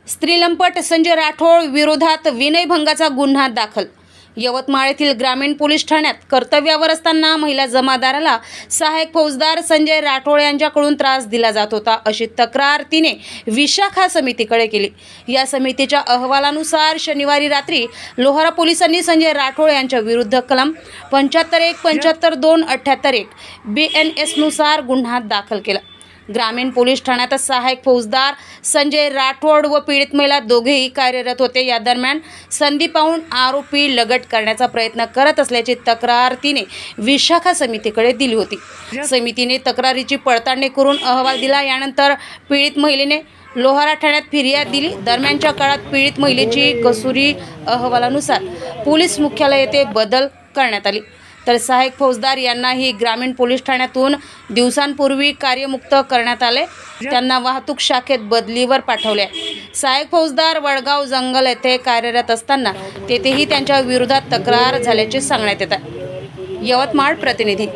स्त्रीलंपट संजय राठोड विरोधात विनयभंगाचा गुन्हा दाखल। यवतमाळ येथील ग्रामीण पोलीस ठाण्यात कर्तव्यावर असताना महिला जमादाराला सहाय्यक फौजदार संजय राठोड यांच्याकडून त्रास दिला जात होता, अशी तक्रार तिने विशाखा समितीकडे केली। या समितीच्या अहवालानुसार शनिवारी रात्री लोहारा पोलिसांनी संजय राठोड यांच्या विरुद्ध कलम 75(1), 75(2), 78(1) BNS नुसार गुन्हा दाखल केला। ग्रामीण पोलीस ठाण्यात सहाय्यक फौजदार संजय राठोड व पीडित महिला दोघेही कार्यरत होते। या दरम्यान संधी पाहून आरोपी लगट करण्याचा प्रयत्न करत असल्याची तक्रार तिने विशाखा समितीकडे दिली होती। समितीने तक्रारीची पडताळणी करून अहवाल दिला। यानंतर पीडित महिलेने लोहारा ठाण्यात फिर्याद दिली। दरम्यानच्या काळात पीडित महिलेची कसुरी अहवालानुसार पोलीस मुख्यालय येथे बदल करण्यात आली, तर सहाय्यक फौजदार यांनाही ग्रामीण पोलीस ठाण्यातून दिवसांपूर्वी कार्यमुक्त करण्यात आले। त्यांना वाहतूक शाखेत बदलीवर पाठवले। सहाय्यक फौजदार वडगाव जंगल येथे कार्यरत असताना तेथेही त्यांच्या विरोधात तक्रार झाल्याचे सांगण्यात येत आहे। यवतमाळ प्रतिनिधी।